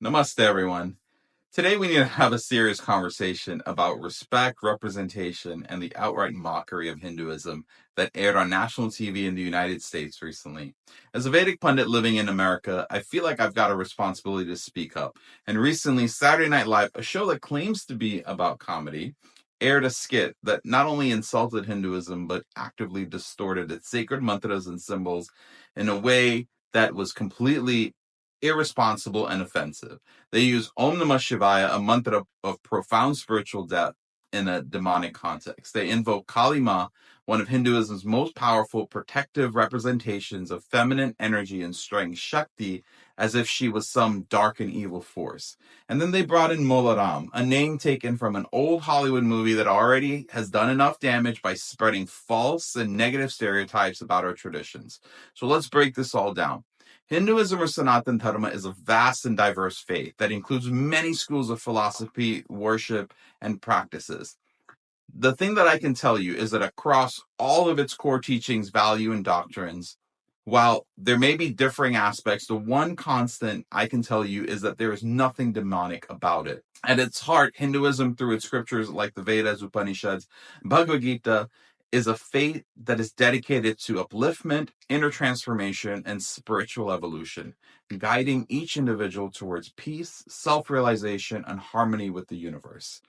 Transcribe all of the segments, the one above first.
Namaste, everyone. Today we need to have a serious conversation about respect, representation, and the outright mockery of Hinduism that aired on national TV in the United States recently. As a Vedic Pandit living in America, I feel like I've got a responsibility to speak up. And recently, Saturday Night Live, a show that claims to be about comedy, aired a skit that not only insulted Hinduism, but actively distorted its sacred mantras and symbols in a way that was completely irresponsible and offensive. They use Om Namah Shivaya, a mantra of profound spiritual depth in a demonic context. They invoke Kali Ma, one of Hinduism's most powerful protective representations of feminine energy and strength, Shakti, as if she was some dark and evil force. And then they brought in Mola Ram, a name taken from an old Hollywood movie that already has done enough damage by spreading false and negative stereotypes about our traditions. So let's break this all down. Hinduism, or Sanatan Dharma, is a vast and diverse faith that includes many schools of philosophy, worship, and practices. The thing that I can tell you is that across all of its core teachings, value, and doctrines, while there may be differing aspects, the one constant I can tell you is that there is nothing demonic about it. At its heart, Hinduism, through its scriptures like the Vedas, Upanishads, Bhagavad Gita, is a faith that is dedicated to upliftment, inner transformation, and spiritual evolution, guiding each individual towards peace, self-realization, and harmony with the universe.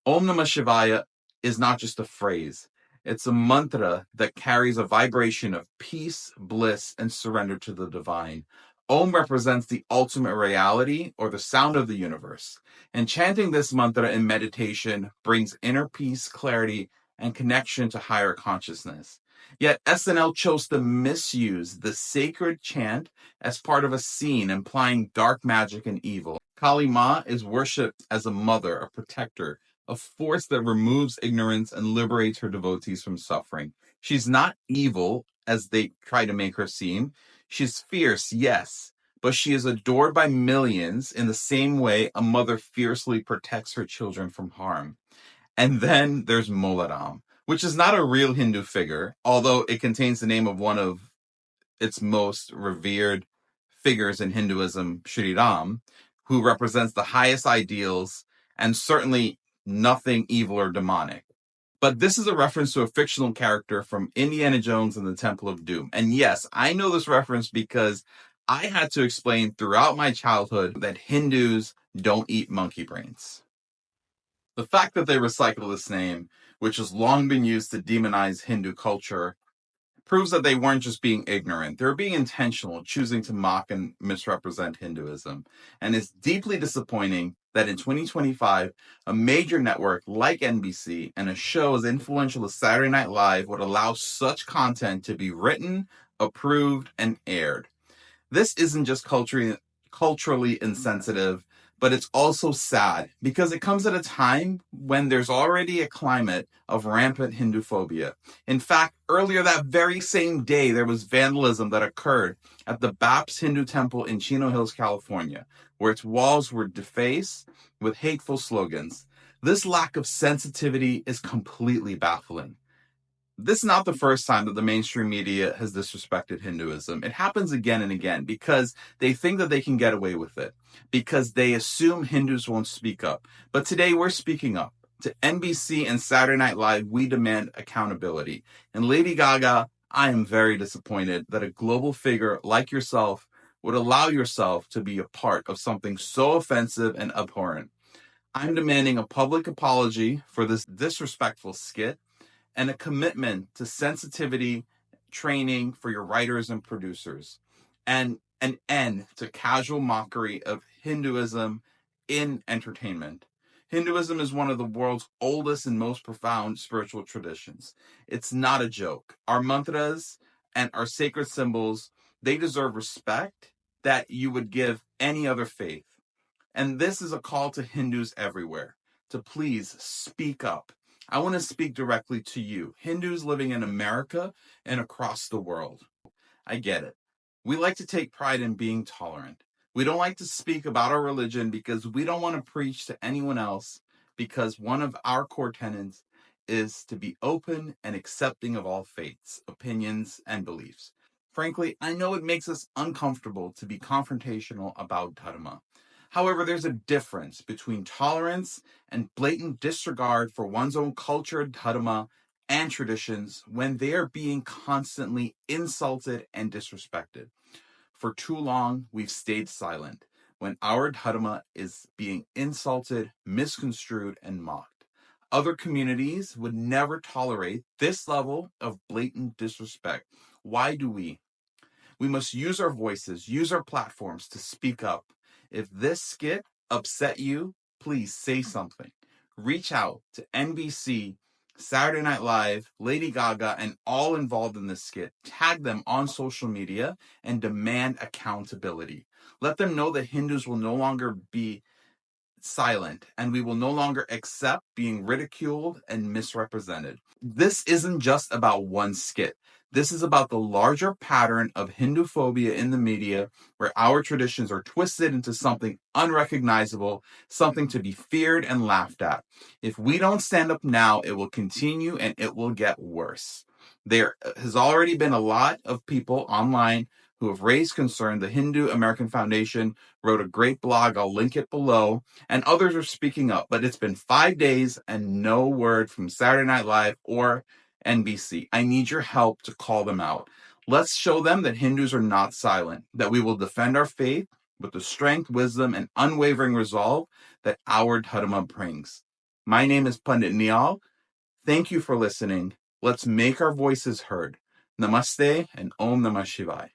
Om Namah Shivaya is not just a phrase. It's a mantra that carries a vibration of peace, bliss, and surrender to the divine. Om represents the ultimate reality, or the sound of the universe. And chanting this mantra in meditation brings inner peace, clarity, and connection to higher consciousness. Yet SNL chose to misuse the sacred chant as part of a scene implying dark magic and evil. Kali Ma is worshipped as a mother, a protector, a force that removes ignorance and liberates her devotees from suffering. She's not evil, as they try to make her seem. She's fierce, yes, but she is adored by millions in the same way a mother fiercely protects her children from harm. And then there's Mola Ram, which is not a real Hindu figure, although it contains the name of one of its most revered figures in Hinduism, Sri Ram, who represents the highest ideals and certainly nothing evil or demonic. But this is a reference to a fictional character from Indiana Jones and the Temple of Doom. And yes, I know this reference because I had to explain throughout my childhood that Hindus don't eat monkey brains. The fact that they recycle this name, which has long been used to demonize Hindu culture, proves that they weren't just being ignorant. They were being intentional, choosing to mock and misrepresent Hinduism. And it's deeply disappointing that in 2025, a major network like NBC and a show as influential as Saturday Night Live would allow such content to be written, approved, and aired. This isn't just culturally insensitive, but it's also sad because it comes at a time when there's already a climate of rampant Hinduphobia. In fact, earlier that very same day, there was vandalism that occurred at the Baptist Hindu temple in Chino Hills, California, where its walls were defaced with hateful slogans. This lack of sensitivity is completely baffling. This is not the first time that the mainstream media has disrespected Hinduism. It happens again and again because they think that they can get away with it, because they assume Hindus won't speak up. But today we're speaking up. To NBC and Saturday Night Live, we demand accountability. And Lady Gaga, I am very disappointed that a global figure like yourself would allow yourself to be a part of something so offensive and abhorrent. I'm demanding a public apology for this disrespectful skit and a commitment to sensitivity training for your writers and producers, and an end to casual mockery of Hinduism in entertainment. Hinduism is one of the world's oldest and most profound spiritual traditions. It's not a joke. Our mantras and our sacred symbols, they deserve respect that you would give any other faith. And this is a call to Hindus everywhere to please speak up. I want to speak directly to you, Hindus living in America and across the world. I get it. We like to take pride in being tolerant. We don't like to speak about our religion because we don't want to preach to anyone else, because one of our core tenets is to be open and accepting of all faiths, opinions, and beliefs. Frankly, I know it makes us uncomfortable to be confrontational about Dharma. However, there's a difference between tolerance and blatant disregard for one's own culture, dharma, and traditions when they are being constantly insulted and disrespected. For too long, we've stayed silent when our dharma is being insulted, misconstrued, and mocked. Other communities would never tolerate this level of blatant disrespect. Why do we? We must use our voices, use our platforms to speak up. If this skit upset you, please say something. Reach out to NBC, Saturday Night Live, Lady Gaga, and all involved in this skit. Tag them on social media and demand accountability. Let them know that Hindus will no longer be silent and we will no longer accept being ridiculed and misrepresented. This isn't just about one skit. This is about the larger pattern of Hinduphobia in the media, where our traditions are twisted into something unrecognizable, something to be feared and laughed at. If we don't stand up now, it will continue and it will get worse. There has already been a lot of people online who have raised concern. The Hindu American Foundation wrote a great blog. I'll link it below. And others are speaking up. But it's been 5 days and no word from Saturday Night Live or NBC. I need your help to call them out. Let's show them that Hindus are not silent, that we will defend our faith with the strength, wisdom, and unwavering resolve that our Dharma brings. My name is Pandit Neall. Thank you for listening. Let's make our voices heard. Namaste and Om Namah Shivaya.